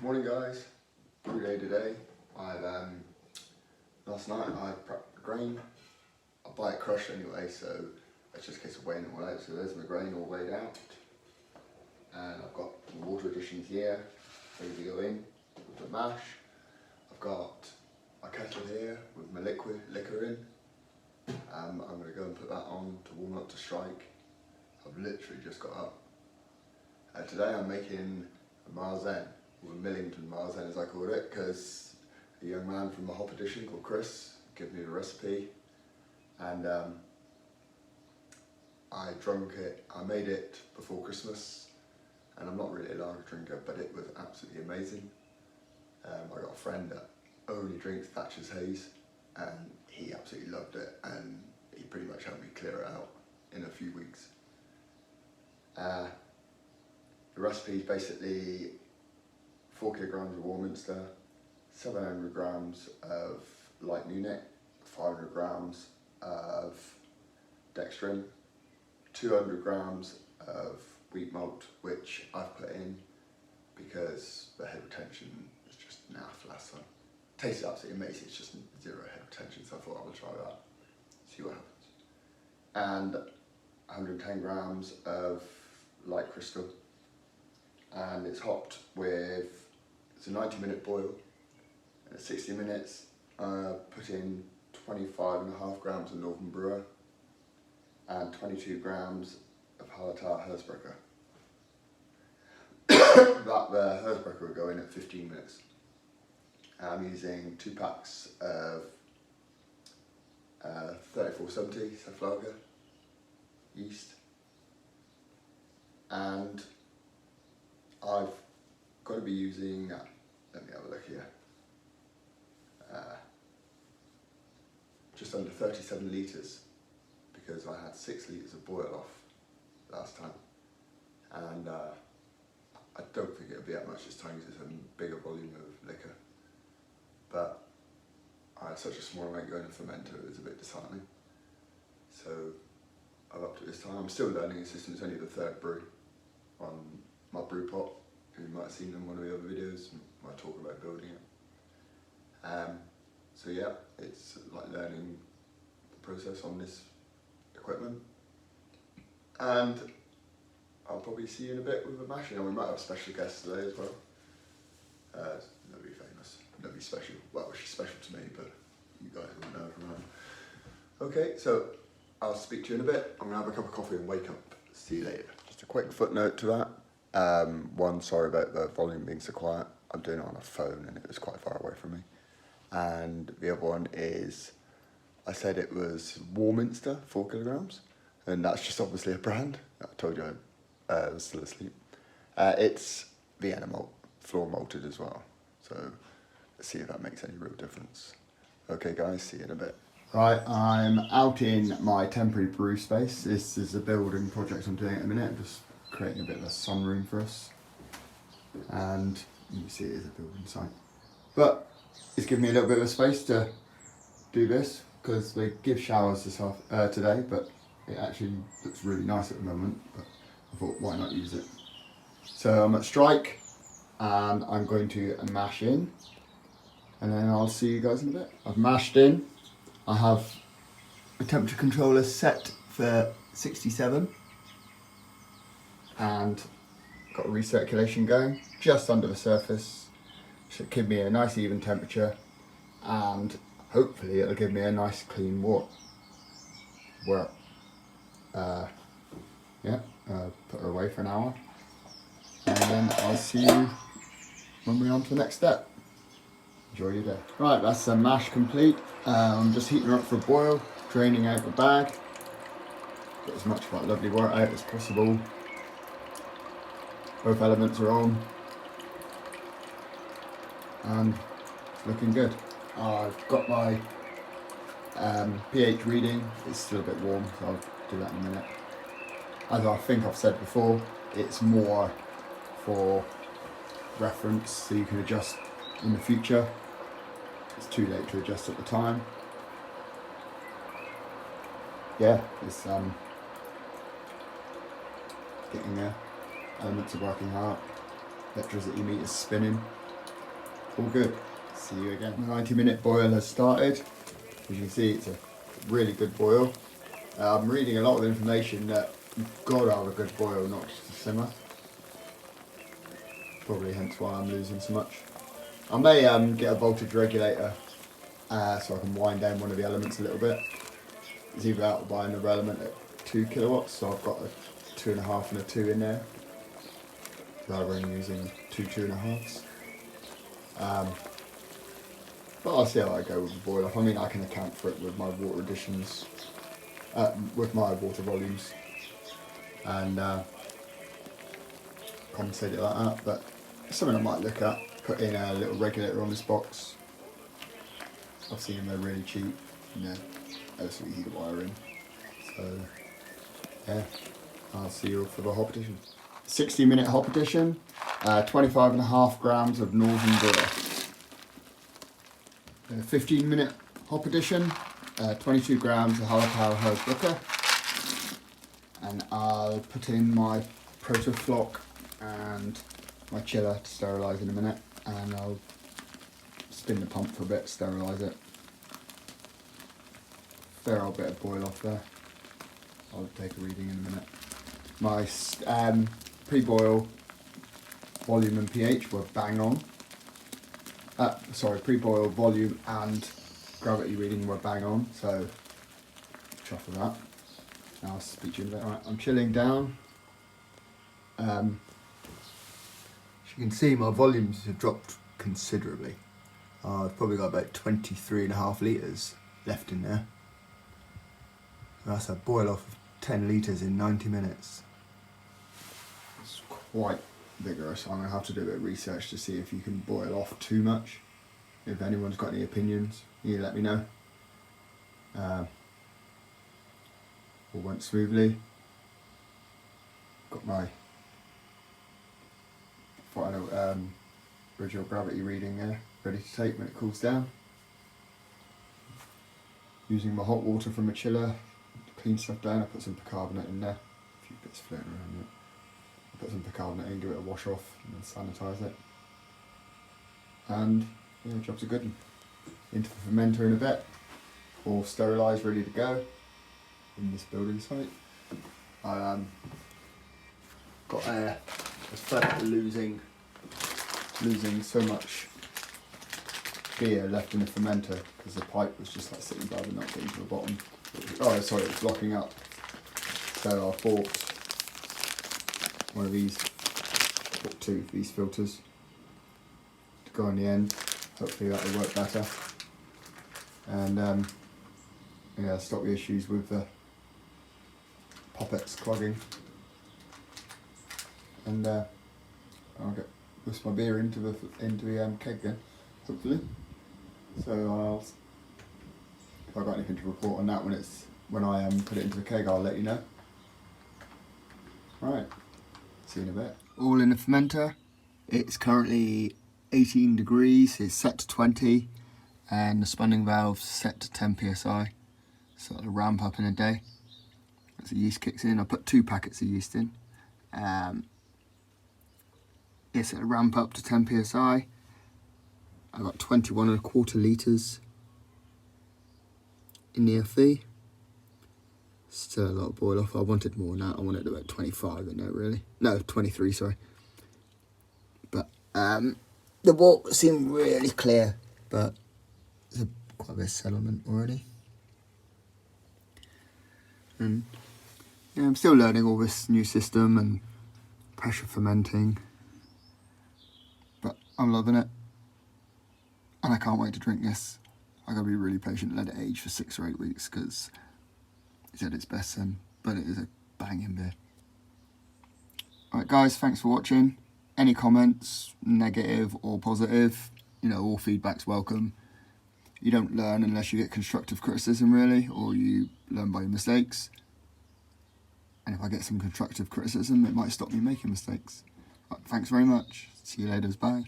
Morning guys, brew day today. Last night I prepped the grain. I buy it crushed anyway, so it's just a case of weighing it all out. So there's my grain all weighed out. And I've got the water additions here, ready to go in with the mash. I've got my kettle here with my liquor in. I'm going to go and put that on to warm up to strike. I've literally just got up. Today I'm making a Marzen, or a Millington Marzen as I call it, because a young man from the hop edition called Chris gave me the recipe, and I made it before Christmas, and I'm not really a lager drinker, but it was absolutely amazing. I got a friend that only drinks Thatcher's Haze, and he absolutely loved it, and he pretty much helped me clear it out in a few weeks. The recipe is basically 4 kilograms of Warminster, 700 grams of light Munich, 500 grams of dextrin, 200 grams of wheat malt, which I've put in because the head retention is just naff last time. Tastes absolutely amazing, it's just 0 head retention, so I thought I would try that, see what happens. And 110 grams of light crystal, and it's hopped with, it's a 90-minute boil, and at 60 minutes put in 25.5 grams of Northern Brewer and 22 grams of Hallertau Herzbrecher. That Herzbrecher will go in at 15 minutes. I'm using 2 packs of 3470 Lager yeast, and I've got to be using, let me have a look here, just under 37 litres, because I had 6 litres of boil off last time, and I don't think it'll be that much this time because it's a bigger volume of liquor, but I had such a small amount going in the fermenter, it was a bit disheartening, so I've upped it this time. I'm still learning the system, it's only the 3rd brew on my brew pot. You might have seen in one of the other videos when I talk about building it. So yeah, it's like learning the process on this equipment. And I'll probably see you in a bit with the mashing, and we might have a special guest today as well. Nobody famous, nobody special. Well, she's special to me, but you guys won't know from her. Okay, so I'll speak to you in a bit. I'm gonna have a cup of coffee and wake up. See you later. Just a quick footnote to that. One, sorry about the volume being so quiet. I'm doing it on a phone and it was quite far away from me. And the other one is, I said it was Warminster, 4 kilograms, and that's just obviously a brand. I told you I was still asleep. It's Vienna malt, floor malted as well. So let's see if that makes any real difference. Okay guys, see you in a bit. Right, I'm out in my temporary brew space. This is a building project I'm doing at the minute. I'm just creating a bit of a sunroom for us. And you can see it is a building site. But it's given me a little bit of space to do this because they give showers today, but it actually looks really nice at the moment. But I thought, why not use it? So I'm at strike and I'm going to mash in, and then I'll see you guys in a bit. I've mashed in. I have a temperature controller set for 67 and got a recirculation going just under the surface. Should give me a nice even temperature, and hopefully it'll give me a nice clean wort. Put her away for an hour, and then I'll see you when we're on to the next step. Enjoy your day. Right, that's the mash complete. I'm just heating her up for a boil, draining out the bag. Get as much of that lovely wort out as possible. Both elements are on, and it's looking good. I've got my pH reading. It's still a bit warm, so I'll do that in a minute. As I think I've said before, it's more for reference, so you can adjust in the future. It's too late to adjust at the time. Yeah, it's getting there. Elements are working hard. Electricity meters spinning. All good. See you again. The 90-minute boil has started. As you can see, it's a really good boil. I'm reading a lot of information that you've got to have a good boil, not just a simmer. Probably hence why I'm losing so much. I may get a voltage regulator so I can wind down one of the elements a little bit. It's either out buying the element at 2 kilowatts, so I've got a 2.5 and a 2 in there. Rather than using two 2.5s. But I'll see how I go with the boil off. I mean, I can account for it with my water additions, with my water volumes, and compensate it like that. But it's something I might look at. Put in a little regulator on this box. I've seen them, they're really cheap. You know, absolutely heat the wire in. So yeah, I'll see you for the hop edition. 60-minute hop edition, 25.5 grams of Northern Brew. 15-minute hop edition, 22 grams of jalapeno herb booker. And I'll put in my protoflock and my chiller to sterilise in a minute, and I'll spin the pump for a bit, sterilise it. Fair old bit of boil off there. I'll take a reading in a minute. My pre-boil volume and pH were bang on. Pre-boil volume and gravity reading were bang on, so chuff with that. I'll speak to you in a bit. Alright, I'm chilling down. As you can see, my volumes have dropped considerably. I've probably got about 23.5 litres left in there. That's a boil off of 10 litres in 90 minutes. It's quite vigorous. I'm going to have to do a bit of research to see if you can boil off too much. If anyone's got any opinions, you let me know. All went smoothly. Got my final original gravity reading there, ready to take when it cools down. Using my hot water from a chiller to clean stuff down. I put some bicarbonate in there, a few bits floating around it. I put some bicarbonate in, give it a wash off, and then sanitise it. And yeah, job's a good one. Into the fermenter in a bit, all sterilised, ready to go in this building site. I got air. I was fed up with losing so much beer left in the fermenter because the pipe was just like sitting by but not getting to the bottom. It was blocking up. So I bought one of these, bought two of these filters to go on the end. Hopefully that will work better. And yeah, stop the issues with the poppets clogging. And I'll whisk my beer into the keg then, hopefully. So if I've got anything to report on that when I put it into the keg, I'll let you know. Right, see you in a bit. All in the fermenter. It's currently 18 degrees. It's set to 20, and the spinning valve's set to 10 psi. So it'll ramp up in a day as the yeast kicks in. I put 2 packets of yeast in. Yes, it'll ramp up to 10 psi. I got 21.25 litres in the FE. Still a lot of boil off. I wanted more than that. I wanted about 25 in there, really. No, 23, sorry. But the water seemed really clear, but there's quite a bit of settlement already. And yeah, I'm still learning all this new system and pressure fermenting. But I'm loving it. And I can't wait to drink this. I gotta be really patient and let it age for 6 or 8 weeks because it's at its best then, but it is a banging beer. Alright guys, thanks for watching. Any comments, negative or positive, you know, all feedback's welcome. You don't learn unless you get constructive criticism really, or you learn by your mistakes. And if I get some constructive criticism, it might stop me making mistakes. Right, thanks very much. See you later, bye.